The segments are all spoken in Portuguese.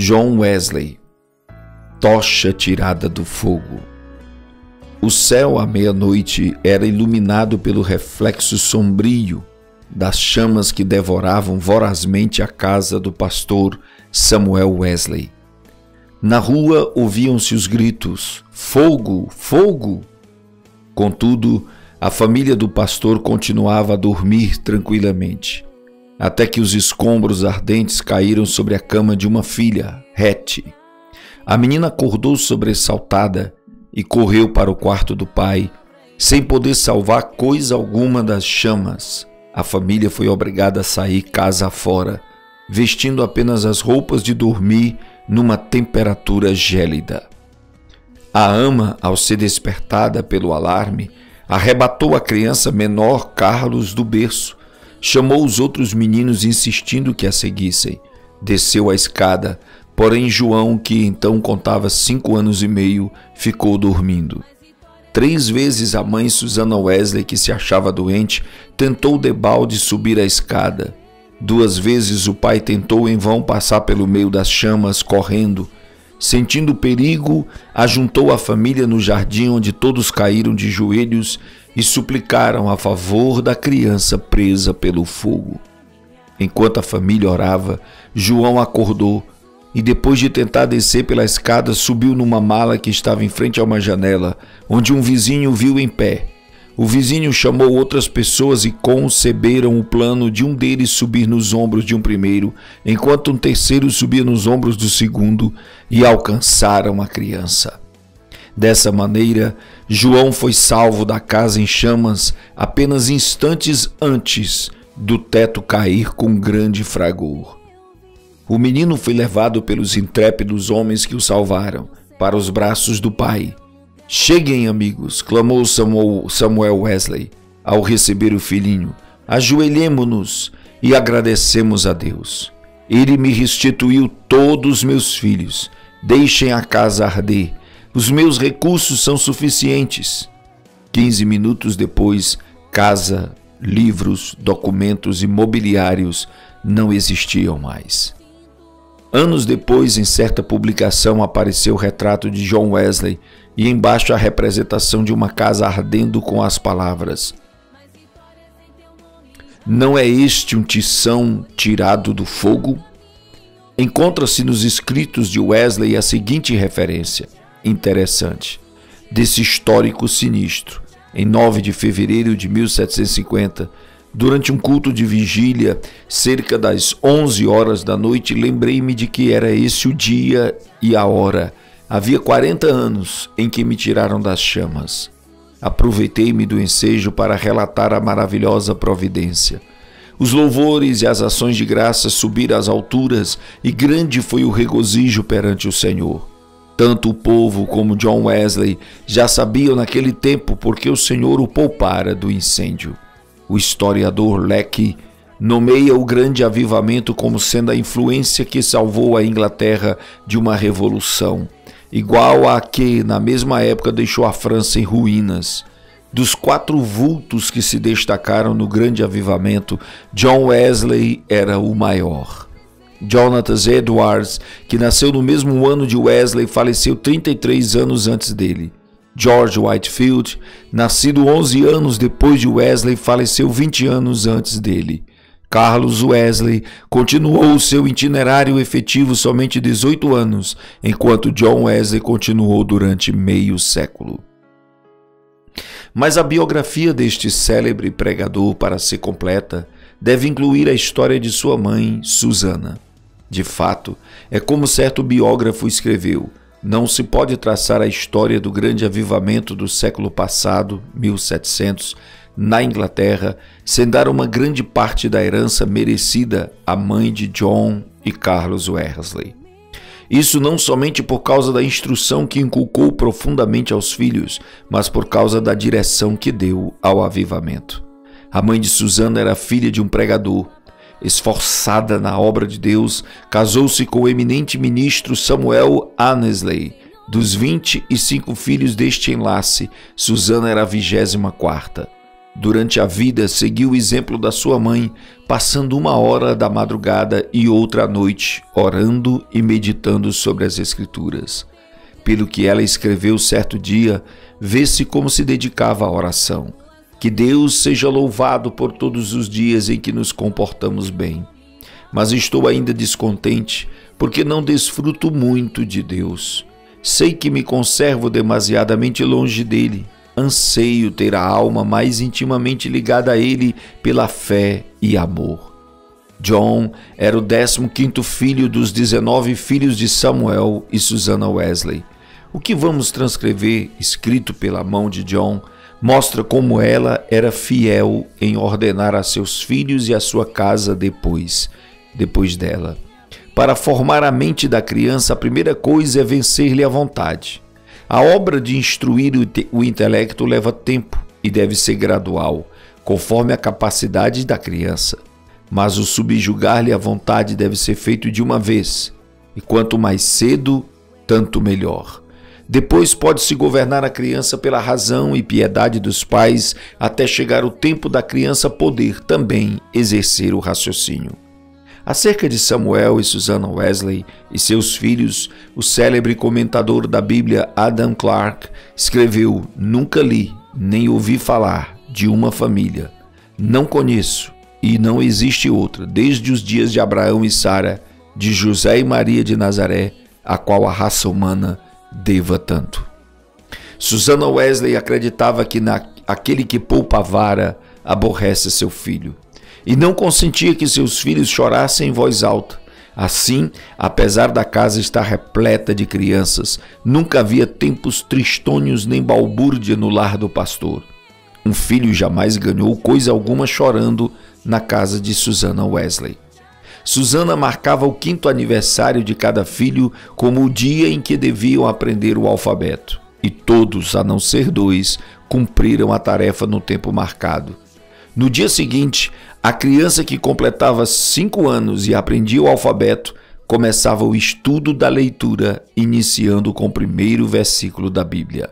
John Wesley, tocha tirada do fogo. O céu à meia-noite era iluminado pelo reflexo sombrio das chamas que devoravam vorazmente a casa do pastor Samuel Wesley. Na rua ouviam-se os gritos: fogo, fogo! Contudo, a família do pastor continuava a dormir tranquilamente, até que os escombros ardentes caíram sobre a cama de uma filha, Hattie. A menina acordou sobressaltada e correu para o quarto do pai, sem poder salvar coisa alguma das chamas. A família foi obrigada a sair casa afora, vestindo apenas as roupas de dormir numa temperatura gélida. A ama, ao ser despertada pelo alarme, arrebatou a criança menor Carlos do berço, chamou os outros meninos insistindo que a seguissem. Desceu a escada, porém João, que então contava 5 anos e meio, ficou dormindo. 3 vezes a mãe Susana Wesley, que se achava doente, tentou debalde subir a escada. 2 vezes o pai tentou em vão passar pelo meio das chamas, correndo. Sentindo perigo, ajuntou a família no jardim, onde todos caíram de joelhos e suplicaram a favor da criança presa pelo fogo. Enquanto a família orava, João acordou e, depois de tentar descer pela escada, subiu numa mala que estava em frente a uma janela, onde um vizinho o viu em pé. O vizinho chamou outras pessoas e conceberam o plano de um deles subir nos ombros de um primeiro, enquanto um terceiro subia nos ombros do segundo, e alcançaram a criança. Dessa maneira, João foi salvo da casa em chamas apenas instantes antes do teto cair com grande fragor. O menino foi levado pelos intrépidos homens que o salvaram para os braços do pai. Cheguem, amigos, clamou Samuel Wesley ao receber o filhinho. Ajoelhemo-nos e agradecemos a Deus. Ele me restituiu todos os meus filhos. Deixem a casa arder. Os meus recursos são suficientes. 15 minutos depois, casa, livros, documentos e mobiliários não existiam mais. Anos depois, em certa publicação, apareceu o retrato de John Wesley e embaixo a representação de uma casa ardendo com as palavras: não é este um tição tirado do fogo? Encontra-se nos escritos de Wesley a seguinte referência interessante desse histórico sinistro. Em 9 de fevereiro de 1750, durante um culto de vigília, cerca das 11 horas da noite, lembrei-me de que era esse o dia e a hora. Havia 40 anos em que me tiraram das chamas. Aproveitei-me do ensejo para relatar a maravilhosa providência. Os louvores e as ações de graça subiram às alturas e grande foi o regozijo perante o Senhor. Tanto o povo como John Wesley já sabiam naquele tempo porque o Senhor o poupara do incêndio. O historiador Lecky nomeia o grande avivamento como sendo a influência que salvou a Inglaterra de uma revolução, igual à que, na mesma época, deixou a França em ruínas. Dos 4 vultos que se destacaram no grande avivamento, John Wesley era o maior. Jonathan Edwards, que nasceu no mesmo ano de Wesley, faleceu 33 anos antes dele. George Whitefield, nascido 11 anos depois de Wesley, faleceu 20 anos antes dele. Carlos Wesley continuou o seu itinerário efetivo somente 18 anos, enquanto John Wesley continuou durante meio século. Mas a biografia deste célebre pregador, para ser completa, deve incluir a história de sua mãe, Susana. De fato, é como certo biógrafo escreveu: não se pode traçar a história do grande avivamento do século passado, 1700, na Inglaterra, sem dar uma grande parte da herança merecida à mãe de John e Carlos Wesley. Isso não somente por causa da instrução que inculcou profundamente aos filhos, mas por causa da direção que deu ao avivamento. A mãe de Susana era filha de um pregador. Esforçada na obra de Deus, casou-se com o eminente ministro Samuel Annesley. Dos 25 filhos deste enlace, Susana era a 24ª. Durante a vida, seguiu o exemplo da sua mãe, passando 1 hora da madrugada e outra à noite, orando e meditando sobre as Escrituras. Pelo que ela escreveu certo dia, vê-se como se dedicava à oração. Que Deus seja louvado por todos os dias em que nos comportamos bem. Mas estou ainda descontente, porque não desfruto muito de Deus. Sei que me conservo demasiadamente longe dele. Anseio ter a alma mais intimamente ligada a ele pela fé e amor. John era o 15º filho dos 19 filhos de Samuel e Susanna Wesley. O que vamos transcrever, escrito pela mão de John, mostra como ela era fiel em ordenar a seus filhos e a sua casa depois dela. Para formar a mente da criança, a primeira coisa é vencer-lhe a vontade. A obra de instruir o intelecto leva tempo e deve ser gradual, conforme a capacidade da criança. Mas o subjugar-lhe a vontade deve ser feito de uma vez, e quanto mais cedo, tanto melhor. Depois pode-se governar a criança pela razão e piedade dos pais, até chegar o tempo da criança poder também exercer o raciocínio. Acerca de Samuel e Susanna Wesley e seus filhos, o célebre comentador da Bíblia Adam Clarke escreveu: "Nunca li, nem ouvi falar de uma família. Não conheço, e não existe outra, desde os dias de Abraão e Sara, de José e Maria de Nazaré, a qual a raça humana deva tanto." Susanna Wesley acreditava que aquele que poupa a vara aborrece seu filho, e não consentia que seus filhos chorassem em voz alta. Assim, apesar da casa estar repleta de crianças, nunca havia tempos tristonhos nem balbúrdia no lar do pastor. Um filho jamais ganhou coisa alguma chorando na casa de Susanna Wesley. Susanna marcava o 5º aniversário de cada filho como o dia em que deviam aprender o alfabeto, e todos, a não ser 2, cumpriram a tarefa no tempo marcado. No dia seguinte, a criança que completava 5 anos e aprendia o alfabeto começava o estudo da leitura, iniciando com o primeiro versículo da Bíblia.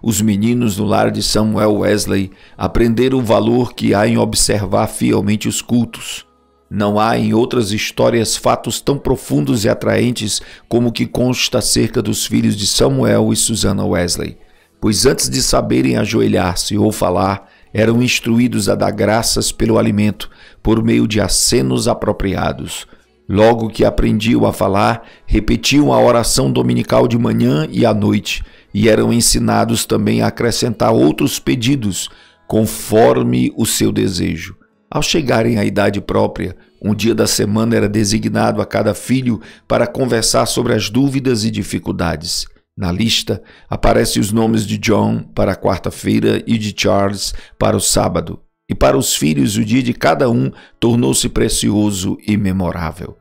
Os meninos no lar de Samuel Wesley aprenderam o valor que há em observar fielmente os cultos. Não há em outras histórias fatos tão profundos e atraentes como o que consta acerca dos filhos de Samuel e Susanna Wesley, pois antes de saberem ajoelhar-se ou falar, eram instruídos a dar graças pelo alimento por meio de acenos apropriados. Logo que aprendiam a falar, repetiam a oração dominical de manhã e à noite, e eram ensinados também a acrescentar outros pedidos, conforme o seu desejo. Ao chegarem à idade própria, um dia da semana era designado a cada filho para conversar sobre as dúvidas e dificuldades. Na lista, aparecem os nomes de John para a quarta-feira e de Charles para o sábado. E para os filhos, o dia de cada um tornou-se precioso e memorável.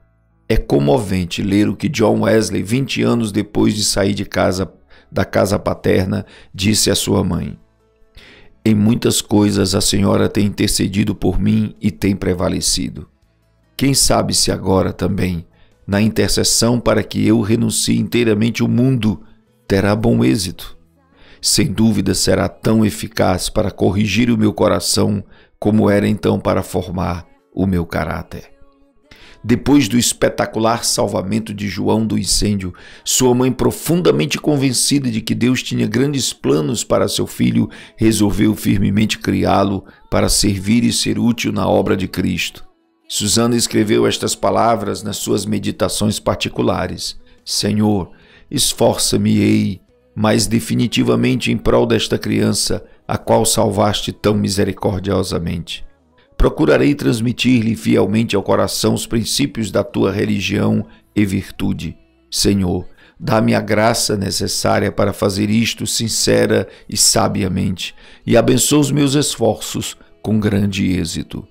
É comovente ler o que John Wesley, 20 anos depois de sair da casa paterna, disse à sua mãe: "Em muitas coisas a senhora tem intercedido por mim e tem prevalecido. Quem sabe se agora também, na intercessão para que eu renuncie inteiramente o mundo, terá bom êxito. Sem dúvida será tão eficaz para corrigir o meu coração como era então para formar o meu caráter." Depois do espetacular salvamento de João do incêndio, sua mãe, profundamente convencida de que Deus tinha grandes planos para seu filho, resolveu firmemente criá-lo para servir e ser útil na obra de Cristo. Susanna escreveu estas palavras nas suas meditações particulares: "Senhor, esforça-me-ei mais definitivamente em prol desta criança, a qual salvaste tão misericordiosamente. Procurarei transmitir-lhe fielmente ao coração os princípios da tua religião e virtude. Senhor, dá-me a graça necessária para fazer isto sincera e sabiamente, e abençoa os meus esforços com grande êxito."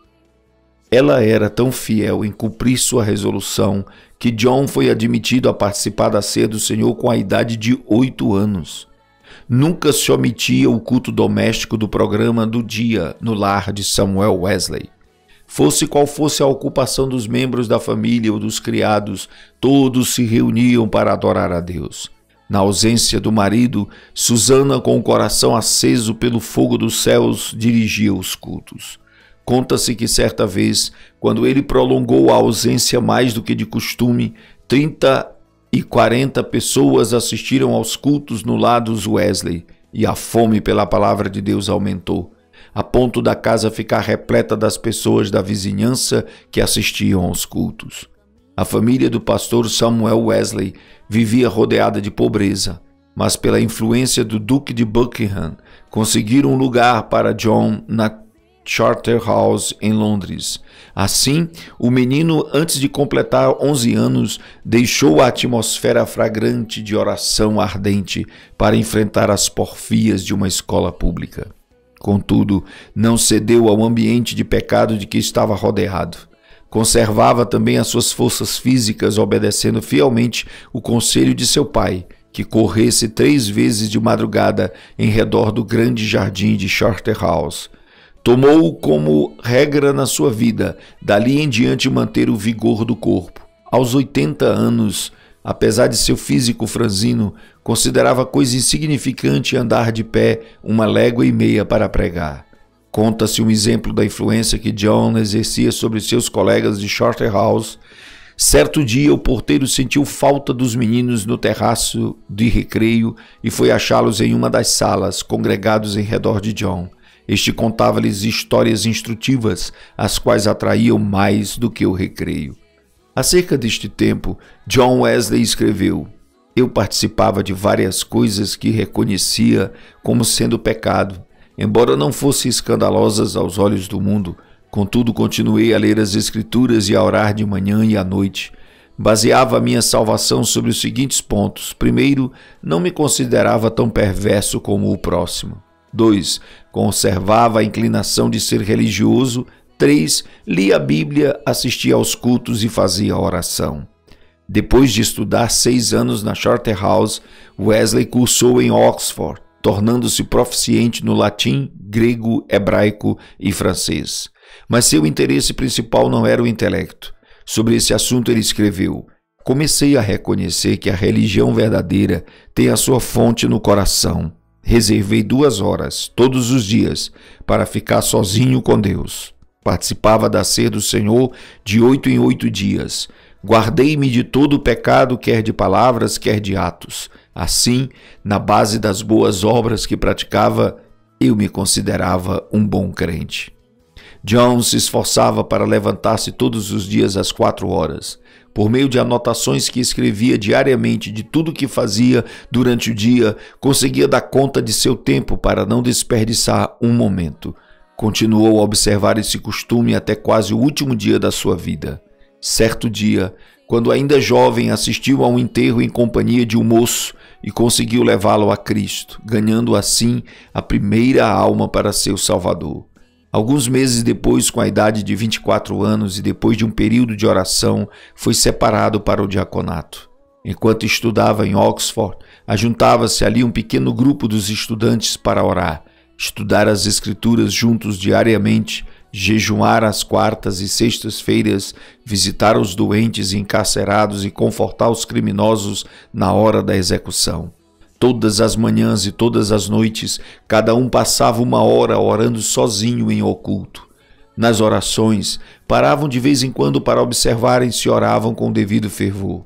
Ela era tão fiel em cumprir sua resolução que John foi admitido a participar da ceia do Senhor com a idade de 8 anos. Nunca se omitia o culto doméstico do programa do dia no lar de Samuel Wesley. Fosse qual fosse a ocupação dos membros da família ou dos criados, todos se reuniam para adorar a Deus. Na ausência do marido, Susana, com o coração aceso pelo fogo dos céus, dirigia os cultos. Conta-se que certa vez, quando ele prolongou a ausência mais do que de costume, 30 e 40 pessoas assistiram aos cultos no lar dos Wesley, e a fome pela palavra de Deus aumentou, a ponto da casa ficar repleta das pessoas da vizinhança que assistiam aos cultos. A família do pastor Samuel Wesley vivia rodeada de pobreza, mas pela influência do Duque de Buckingham, conseguiram um lugar para John na Charterhouse, em Londres. Assim, o menino, antes de completar 11 anos, deixou a atmosfera fragrante de oração ardente para enfrentar as porfias de uma escola pública. Contudo, não cedeu ao ambiente de pecado de que estava rodeado. Conservava também as suas forças físicas, obedecendo fielmente o conselho de seu pai, que corresse 3 vezes de madrugada em redor do grande jardim de Charterhouse. Tomou como regra na sua vida, dali em diante, manter o vigor do corpo. Aos 80 anos, apesar de seu físico franzino, considerava coisa insignificante andar de pé 1,5 léguas para pregar. Conta-se um exemplo da influência que John exercia sobre seus colegas de Charterhouse. Certo dia, o porteiro sentiu falta dos meninos no terraço de recreio e foi achá-los em uma das salas, congregados em redor de John. Este contava-lhes histórias instrutivas, as quais atraíam mais do que o recreio. Acerca deste tempo, John Wesley escreveu: Eu participava de várias coisas que reconhecia como sendo pecado, embora não fossem escandalosas aos olhos do mundo. Contudo, continuei a ler as Escrituras e a orar de manhã e à noite. Baseava a minha salvação sobre os seguintes pontos. Primeiro, não me considerava tão perverso como o próximo. 2. Conservava a inclinação de ser religioso. 3. Lia a Bíblia, assistia aos cultos e fazia oração. Depois de estudar 6 anos na Charterhouse, Wesley cursou em Oxford, tornando-se proficiente no latim, grego, hebraico e francês. Mas seu interesse principal não era o intelecto. Sobre esse assunto ele escreveu: Comecei a reconhecer que a religião verdadeira tem a sua fonte no coração. Reservei 2 horas, todos os dias, para ficar sozinho com Deus. Participava da ceia do Senhor de 8 em 8 dias. Guardei-me de todo o pecado, quer de palavras, quer de atos. Assim, na base das boas obras que praticava, eu me considerava um bom crente. John se esforçava para levantar-se todos os dias às 4 horas. Por meio de anotações que escrevia diariamente de tudo o que fazia durante o dia, conseguia dar conta de seu tempo para não desperdiçar um momento. Continuou a observar esse costume até quase o último dia da sua vida. Certo dia, quando ainda jovem, assistiu a um enterro em companhia de um moço e conseguiu levá-lo a Cristo, ganhando assim a primeira alma para seu Salvador. Alguns meses depois, com a idade de 24 anos e depois de um período de oração, foi separado para o diaconato. Enquanto estudava em Oxford, ajuntava-se ali um pequeno grupo dos estudantes para orar, estudar as Escrituras juntos diariamente, jejuar às quartas e sextas-feiras, visitar os doentes e encarcerados e confortar os criminosos na hora da execução. Todas as manhãs e todas as noites, cada um passava 1 hora orando sozinho em oculto. Nas orações, paravam de vez em quando para observarem se oravam com devido fervor.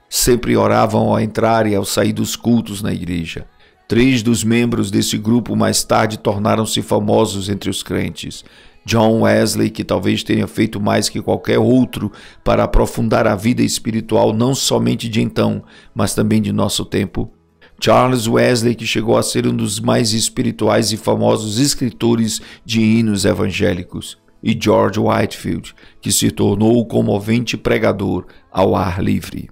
Sempre oravam ao entrar e ao sair dos cultos na igreja. 3 dos membros desse grupo mais tarde tornaram-se famosos entre os crentes. John Wesley, que talvez tenha feito mais que qualquer outro para aprofundar a vida espiritual não somente de então, mas também de nosso tempo. Charles Wesley, que chegou a ser um dos mais espirituais e famosos escritores de hinos evangélicos, e George Whitefield, que se tornou o comovente pregador ao ar livre.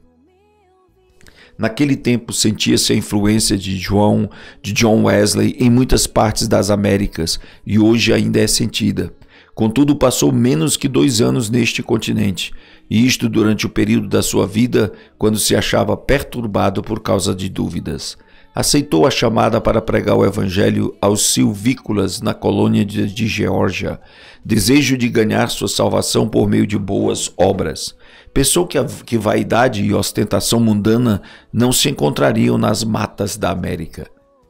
Naquele tempo sentia-se a influência de John Wesley em muitas partes das Américas e hoje ainda é sentida. Contudo, passou menos que 2 anos neste continente, e isto durante o período da sua vida quando se achava perturbado por causa de dúvidas. Aceitou a chamada para pregar o evangelho aos silvícolas na colônia de Geórgia, desejo de ganhar sua salvação por meio de boas obras. Pensou que vaidade e ostentação mundana não se encontrariam nas matas da América.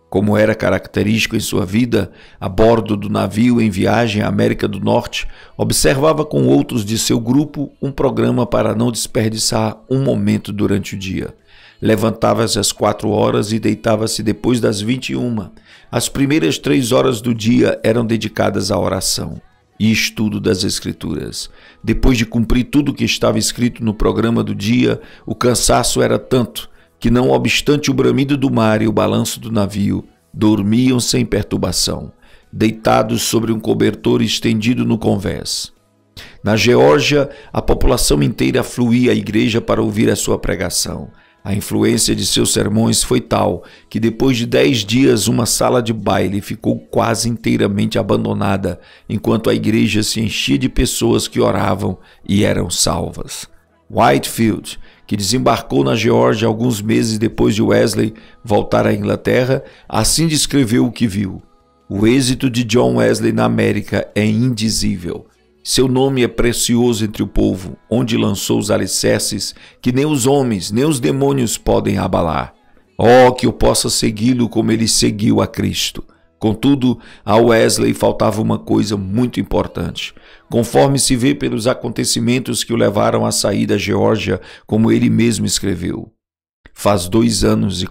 Como era característico em sua vida, a bordo do navio em viagem à América do Norte, observava com outros de seu grupo um programa para não desperdiçar um momento durante o dia. Levantava-se às 4 horas e deitava-se depois das 21. As primeiras 3 horas do dia eram dedicadas à oração e estudo das Escrituras. Depois de cumprir tudo o que estava escrito no programa do dia, o cansaço era tanto que, não obstante o bramido do mar e o balanço do navio, dormiam sem perturbação, deitados sobre um cobertor estendido no convés. Na Geórgia, a população inteira fluía à igreja para ouvir a sua pregação. A influência de seus sermões foi tal que, depois de 10 dias, uma sala de baile ficou quase inteiramente abandonada, enquanto a igreja se enchia de pessoas que oravam e eram salvas. Whitefield, que desembarcou na Geórgia alguns meses depois de Wesley voltar à Inglaterra, assim descreveu o que viu. O êxito de John Wesley na América é indizível. Seu nome é precioso entre o povo, onde lançou os alicerces que nem os homens, nem os demônios podem abalar. Oh, que eu possa segui-lo como ele seguiu a Cristo. Contudo, a Wesley faltava uma coisa muito importante. Conforme se vê pelos acontecimentos que o levaram a sair da Geórgia, como ele mesmo escreveu. Faz 2 anos e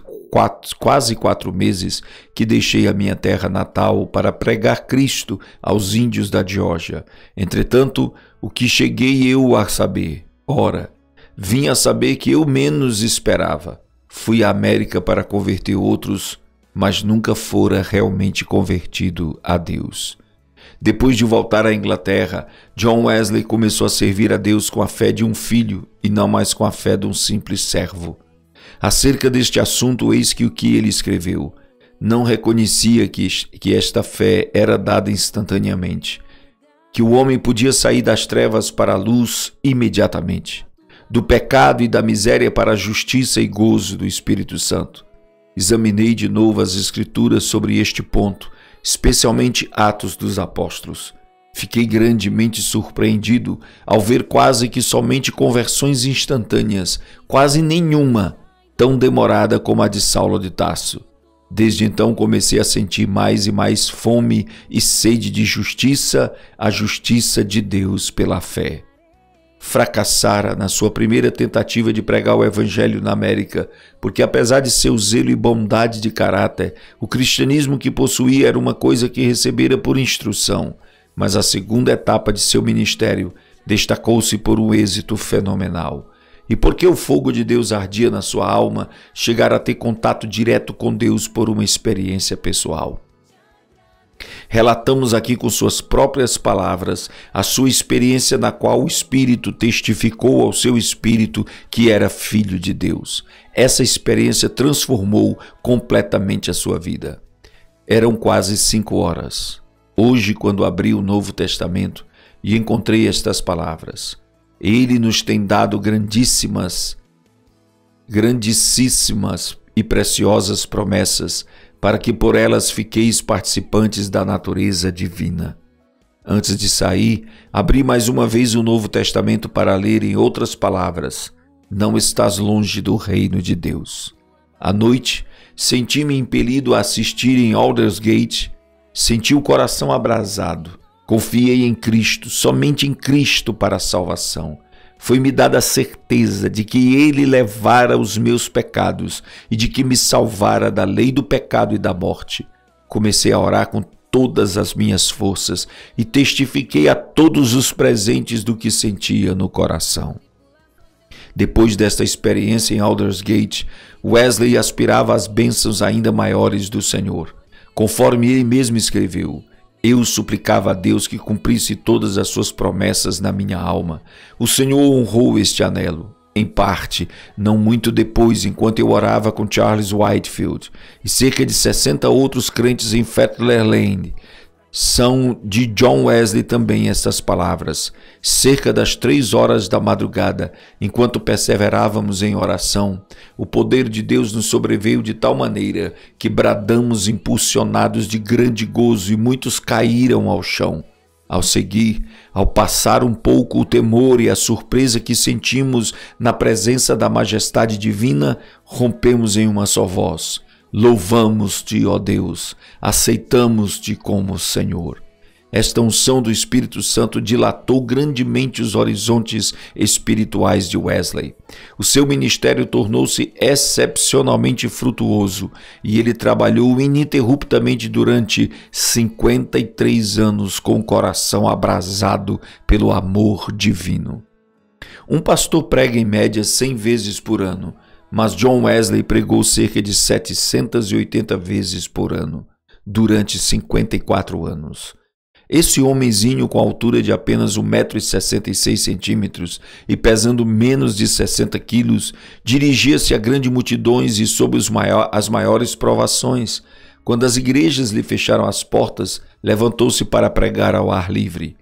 quase 4 meses que deixei a minha terra natal para pregar Cristo aos índios da Geórgia. Entretanto, o que cheguei eu a saber? Ora, vim a saber que eu menos esperava. Fui à América para converter outros, mas nunca fora realmente convertido a Deus. Depois de voltar à Inglaterra, John Wesley começou a servir a Deus com a fé de um filho e não mais com a fé de um simples servo. Acerca deste assunto, eis que o que ele escreveu. Não reconhecia que esta fé era dada instantaneamente, que o homem podia sair das trevas para a luz imediatamente, do pecado e da miséria para a justiça e gozo do Espírito Santo. Examinei de novo as Escrituras sobre este ponto, especialmente Atos dos Apóstolos. Fiquei grandemente surpreendido ao ver quase que somente conversões instantâneas, quase nenhuma tão demorada como a de Saulo de Tarso. Desde então comecei a sentir mais e mais fome e sede de justiça, a justiça de Deus pela fé. Fracassara na sua primeira tentativa de pregar o Evangelho na América, porque apesar de seu zelo e bondade de caráter, o cristianismo que possuía era uma coisa que recebera por instrução, mas a segunda etapa de seu ministério destacou-se por um êxito fenomenal. E porque o fogo de Deus ardia na sua alma, chegara a ter contato direto com Deus por uma experiência pessoal. Relatamos aqui com suas próprias palavras a sua experiência na qual o Espírito testificou ao seu espírito que era filho de Deus. Essa experiência transformou completamente a sua vida. Eram quase 5 horas. Hoje, quando abri o Novo Testamento e encontrei estas palavras, Ele nos tem dado grandíssimas e preciosas promessas, para que por elas fiqueis participantes da natureza divina. Antes de sair, abri mais uma vez o Novo Testamento para ler em outras palavras: não estás longe do reino de Deus. À noite, senti-me impelido a assistir em Aldersgate, senti o coração abrasado. Confiei em Cristo, somente em Cristo para a salvação. Foi-me dada a certeza de que Ele levara os meus pecados e de que me salvara da lei do pecado e da morte. Comecei a orar com todas as minhas forças e testifiquei a todos os presentes do que sentia no coração. Depois desta experiência em Aldersgate, Wesley aspirava às bênçãos ainda maiores do Senhor. Conforme ele mesmo escreveu: eu suplicava a Deus que cumprisse todas as suas promessas na minha alma. O Senhor honrou este anelo. Em parte, não muito depois, enquanto eu orava com Charles Whitefield e cerca de 60 outros crentes em Fettler Lane, são de John Wesley também estas palavras. Cerca das 3 horas da madrugada, enquanto perseverávamos em oração, o poder de Deus nos sobreveio de tal maneira que bradamos impulsionados de grande gozo e muitos caíram ao chão. Ao seguir, ao passar um pouco o temor e a surpresa que sentimos na presença da majestade divina, rompemos em uma só voz: louvamos-te, ó Deus, aceitamos-te como Senhor. Esta unção do Espírito Santo dilatou grandemente os horizontes espirituais de Wesley. O seu ministério tornou-se excepcionalmente frutuoso e ele trabalhou ininterruptamente durante 53 anos com o coração abrasado pelo amor divino. Um pastor prega em média 100 vezes por ano, mas John Wesley pregou cerca de 780 vezes por ano, durante 54 anos. Esse homenzinho com altura de apenas 1,66 m e pesando menos de 60 quilos, dirigia-se a grandes multidões e sob as maiores provações. Quando as igrejas lhe fecharam as portas, levantou-se para pregar ao ar livre.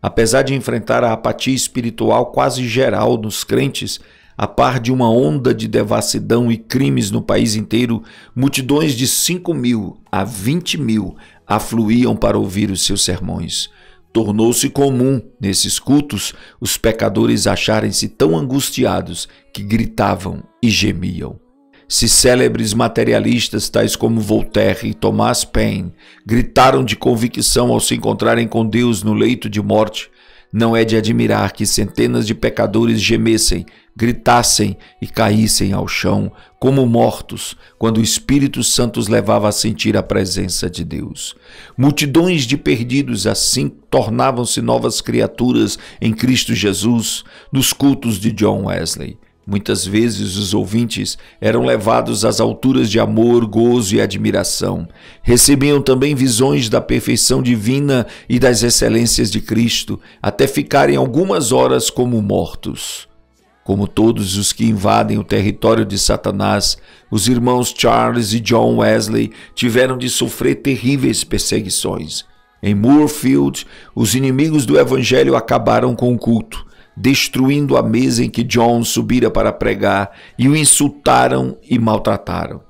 Apesar de enfrentar a apatia espiritual quase geral nos crentes, a par de uma onda de devassidão e crimes no país inteiro, multidões de 5.000 a 20.000 afluíam para ouvir os seus sermões. Tornou-se comum, nesses cultos, os pecadores acharem-se tão angustiados que gritavam e gemiam. Se célebres materialistas tais como Voltaire e Thomas Paine gritaram de convicção ao se encontrarem com Deus no leito de morte, não é de admirar que centenas de pecadores gemessem, gritassem e caíssem ao chão como mortos quando o Espírito Santo os levava a sentir a presença de Deus. Multidões de perdidos assim tornavam-se novas criaturas em Cristo Jesus nos cultos de John Wesley. Muitas vezes os ouvintes eram levados às alturas de amor, gozo e admiração. Recebiam também visões da perfeição divina e das excelências de Cristo, até ficarem algumas horas como mortos. Como todos os que invadem o território de Satanás, os irmãos Charles e John Wesley tiveram de sofrer terríveis perseguições. Em Moorfield, os inimigos do Evangelho acabaram com o culto, destruindo a mesa em que John subira para pregar, e o insultaram e maltrataram.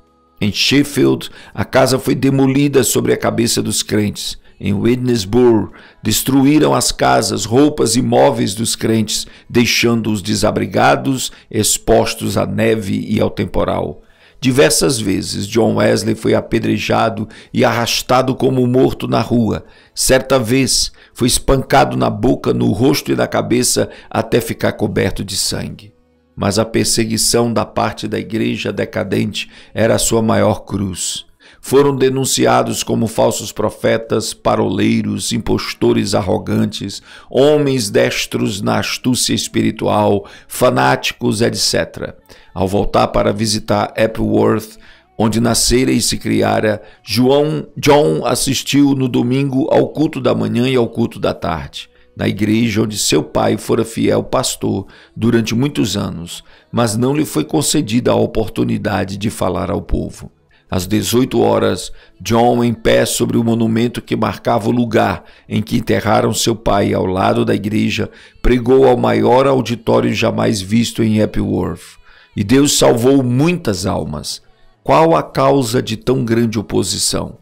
Em Sheffield, a casa foi demolida sobre a cabeça dos crentes. Em Wednesbury, destruíram as casas, roupas e móveis dos crentes, deixando-os desabrigados, expostos à neve e ao temporal. Diversas vezes John Wesley foi apedrejado e arrastado como morto na rua. Certa vez foi espancado na boca, no rosto e na cabeça até ficar coberto de sangue. Mas a perseguição da parte da igreja decadente era a sua maior cruz. Foram denunciados como falsos profetas, paroleiros, impostores arrogantes, homens destros na astúcia espiritual, fanáticos, etc. Ao voltar para visitar Epworth, onde nascera e se criara, John assistiu no domingo ao culto da manhã e ao culto da tarde, na igreja onde seu pai fora fiel pastor durante muitos anos, mas não lhe foi concedida a oportunidade de falar ao povo. Às 18 horas, John, em pé sobre o monumento que marcava o lugar em que enterraram seu pai ao lado da igreja, pregou ao maior auditório jamais visto em Epworth. E Deus salvou muitas almas. Qual a causa de tão grande oposição?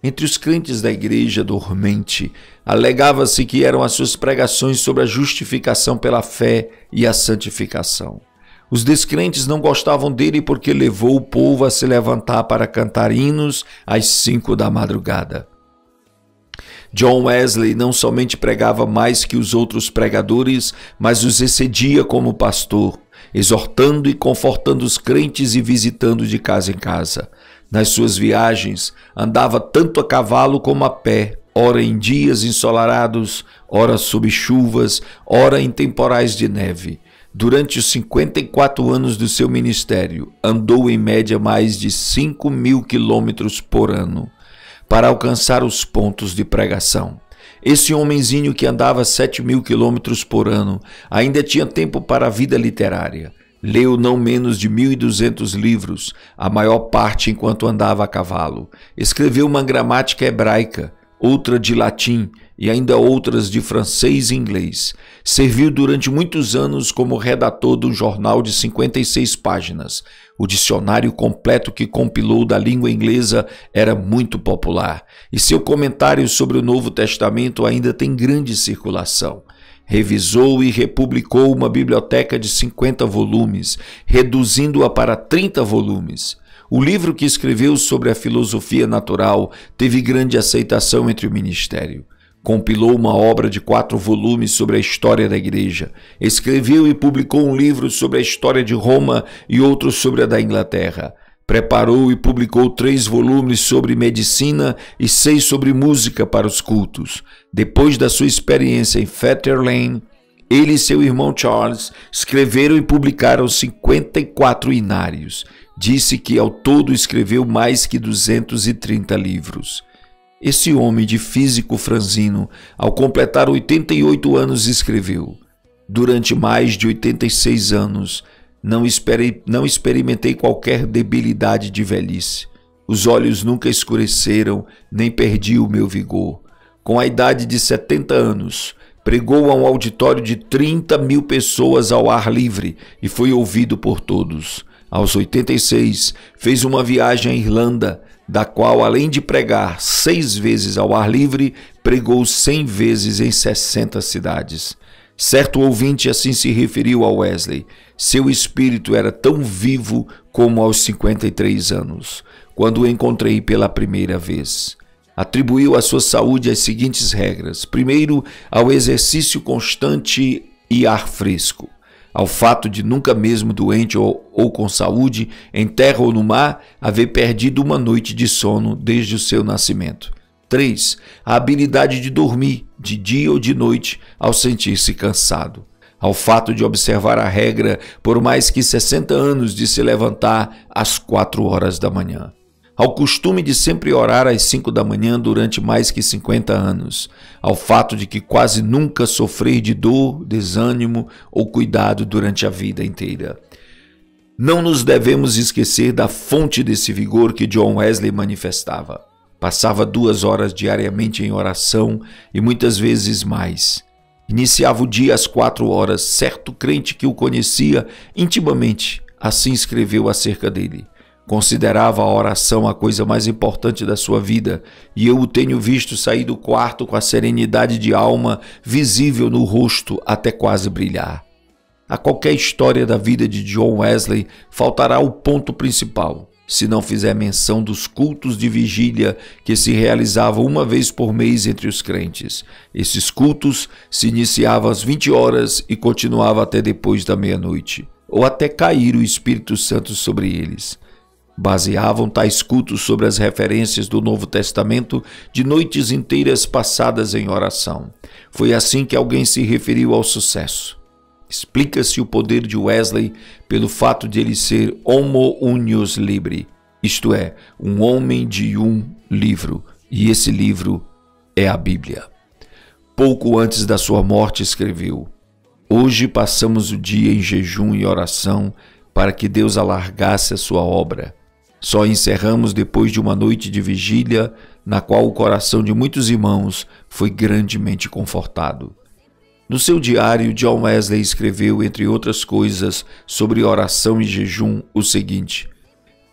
Entre os crentes da igreja dormente, alegava-se que eram as suas pregações sobre a justificação pela fé e a santificação. Os descrentes não gostavam dele porque levou o povo a se levantar para cantar hinos às 5 da madrugada. John Wesley não somente pregava mais que os outros pregadores, mas os excedia como pastor, exortando e confortando os crentes e visitando de casa em casa. Nas suas viagens, andava tanto a cavalo como a pé, ora em dias ensolarados, ora sob chuvas, ora em temporais de neve. Durante os 54 anos do seu ministério, andou em média mais de 5.000 quilômetros por ano para alcançar os pontos de pregação. Esse homenzinho que andava 7.000 quilômetros por ano ainda tinha tempo para a vida literária. Leu não menos de 1.200 livros, a maior parte enquanto andava a cavalo. Escreveu uma gramática hebraica, outra de latim e ainda outras de francês e inglês. Serviu durante muitos anos como redator de um jornal de 56 páginas, O dicionário completo que compilou da língua inglesa era muito popular, e seu comentário sobre o Novo Testamento ainda tem grande circulação. Revisou e republicou uma biblioteca de 50 volumes, reduzindo-a para 30 volumes. O livro que escreveu sobre a filosofia natural teve grande aceitação entre o ministério. Compilou uma obra de 4 volumes sobre a história da Igreja. Escreveu e publicou um livro sobre a história de Roma e outro sobre a da Inglaterra. Preparou e publicou 3 volumes sobre medicina e 6 sobre música para os cultos. Depois da sua experiência em Fetter Lane, ele e seu irmão Charles escreveram e publicaram 54 inários. Disse que ao todo escreveu mais que 230 livros. Esse homem de físico franzino, ao completar 88 anos, escreveu: durante mais de 86 anos, não experimentei qualquer debilidade de velhice. Os olhos nunca escureceram, nem perdi o meu vigor. Com a idade de 70 anos, pregou a um auditório de 30.000 pessoas ao ar livre e foi ouvido por todos. Aos 86, fez uma viagem à Irlanda, da qual, além de pregar 6 vezes ao ar livre, pregou 100 vezes em 60 cidades. Certo ouvinte assim se referiu a Wesley: seu espírito era tão vivo como aos 53 anos, quando o encontrei pela primeira vez. Atribuiu a sua saúde as seguintes regras: primeiro, ao exercício constante e ar fresco, ao fato de nunca mesmo doente ou com saúde, em terra ou no mar, haver perdido uma noite de sono desde o seu nascimento. 3. A habilidade de dormir, de dia ou de noite, ao sentir-se cansado. Ao fato de observar a regra por mais que 60 anos de se levantar às 4 horas da manhã. Ao costume de sempre orar às 5 da manhã durante mais que 50 anos. Ao fato de que quase nunca sofrer de dor, desânimo ou cuidado durante a vida inteira. Não nos devemos esquecer da fonte desse vigor que John Wesley manifestava. Passava 2 horas diariamente em oração e muitas vezes mais. Iniciava o dia às 4 horas, certo crente que o conhecia intimamente, assim escreveu acerca dele. Considerava a oração a coisa mais importante da sua vida, e eu o tenho visto sair do quarto com a serenidade de alma visível no rosto até quase brilhar. A qualquer história da vida de John Wesley faltará o ponto principal, se não fizer menção dos cultos de vigília que se realizavam uma vez por mês entre os crentes. Esses cultos se iniciavam às 20 horas e continuavam até depois da meia-noite, ou até cair o Espírito Santo sobre eles. Baseavam tais cultos sobre as referências do Novo Testamento de noites inteiras passadas em oração. Foi assim que alguém se referiu ao sucesso. Explica-se o poder de Wesley pelo fato de ele ser homo unius libri, isto é, um homem de um livro, e esse livro é a Bíblia. Pouco antes da sua morte escreveu: hoje passamos o dia em jejum e oração para que Deus alargasse a sua obra. Só encerramos depois de uma noite de vigília, na qual o coração de muitos irmãos foi grandemente confortado. No seu diário, John Wesley escreveu, entre outras coisas, sobre oração e jejum, o seguinte: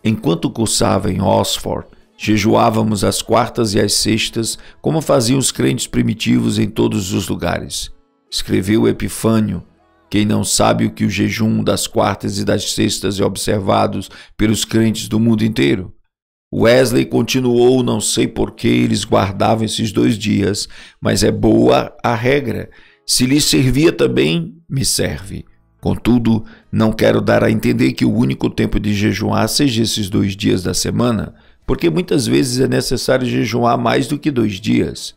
enquanto cursava em Oxford, jejuávamos às quartas e às sextas, como faziam os crentes primitivos em todos os lugares. Escreveu Epifânio: quem não sabe o que o jejum das quartas e das sextas é observado pelos crentes do mundo inteiro? Wesley continuou: não sei por que eles guardavam esses 2 dias, mas é boa a regra. Se lhes servia também, me serve. Contudo, não quero dar a entender que o único tempo de jejuar seja esses 2 dias da semana, porque muitas vezes é necessário jejuar mais do que 2 dias.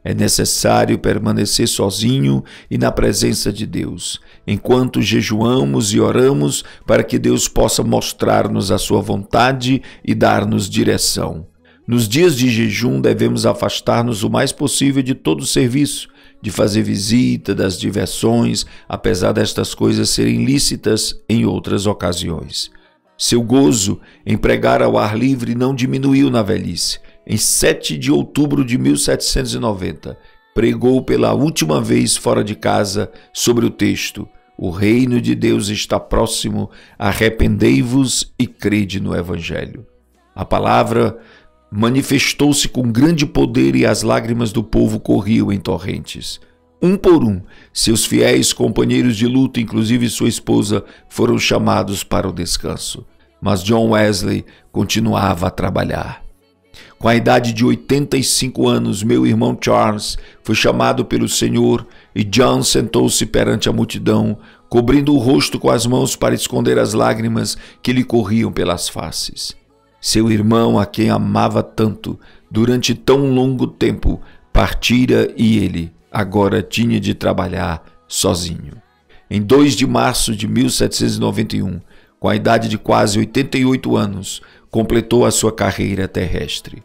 É necessário permanecer sozinho e na presença de Deus, enquanto jejuamos e oramos para que Deus possa mostrar-nos a sua vontade e dar-nos direção. Nos dias de jejum devemos afastar-nos o mais possível de todo serviço, de fazer visita, das diversões, apesar destas coisas serem lícitas em outras ocasiões. Seu gozo em pregar ao ar livre não diminuiu na velhice. Em 7 de outubro de 1790, pregou pela última vez fora de casa sobre o texto: O reino de Deus está próximo, arrependei-vos e crede no Evangelho. A palavra manifestou-se com grande poder e as lágrimas do povo corriam em torrentes. Um por um, seus fiéis companheiros de luta, inclusive sua esposa, foram chamados para o descanso. Mas John Wesley continuava a trabalhar. Com a idade de 85 anos, meu irmão Charles foi chamado pelo Senhor e John sentou-se perante a multidão, cobrindo o rosto com as mãos para esconder as lágrimas que lhe corriam pelas faces. Seu irmão, a quem amava tanto, durante tão longo tempo, partira e ele agora tinha de trabalhar sozinho. Em 2 de março de 1791, com a idade de quase 88 anos, completou a sua carreira terrestre.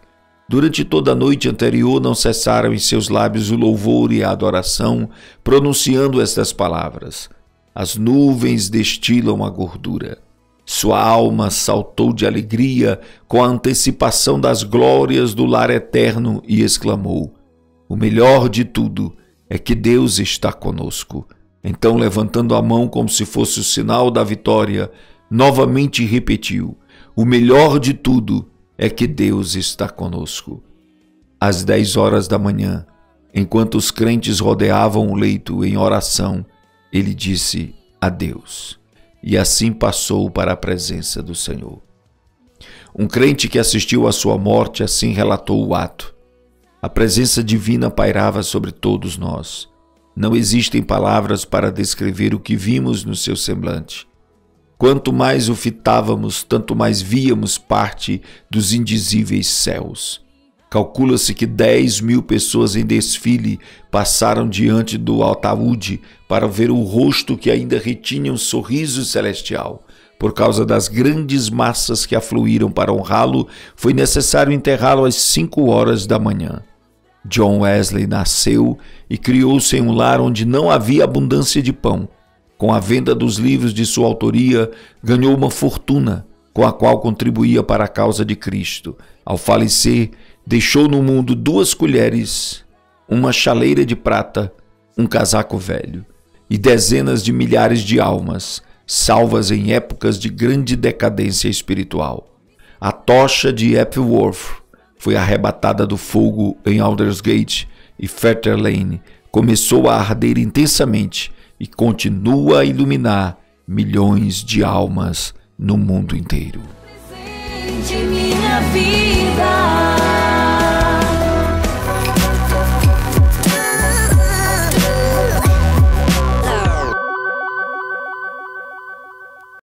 Durante toda a noite anterior não cessaram em seus lábios o louvor e a adoração, pronunciando estas palavras: as nuvens destilam a gordura. Sua alma saltou de alegria com a antecipação das glórias do lar eterno e exclamou: o melhor de tudo é que Deus está conosco. Então, levantando a mão como se fosse o sinal da vitória, novamente repetiu: o melhor de tudo é que Deus está conosco. Às 10 horas da manhã, enquanto os crentes rodeavam o leito em oração, ele disse adeus, e assim passou para a presença do Senhor. Um crente que assistiu à sua morte assim relatou o ato: a presença divina pairava sobre todos nós. Não existem palavras para descrever o que vimos no seu semblante. Quanto mais o fitávamos, tanto mais víamos parte dos indizíveis céus. Calcula-se que 10.000 pessoas em desfile passaram diante do ataúde para ver o rosto que ainda retinha um sorriso celestial. Por causa das grandes massas que afluíram para honrá-lo, foi necessário enterrá-lo às 5 horas da manhã. John Wesley nasceu e criou-se em um lar onde não havia abundância de pão. Com a venda dos livros de sua autoria, ganhou uma fortuna, com a qual contribuía para a causa de Cristo. Ao falecer, deixou no mundo 2 colheres, uma chaleira de prata, um casaco velho, e dezenas de milhares de almas, salvas em épocas de grande decadência espiritual. A tocha de Epworth foi arrebatada do fogo em Aldersgate e Fetter Lane começou a arder intensamente e continua a iluminar milhões de almas no mundo inteiro. Minha vida.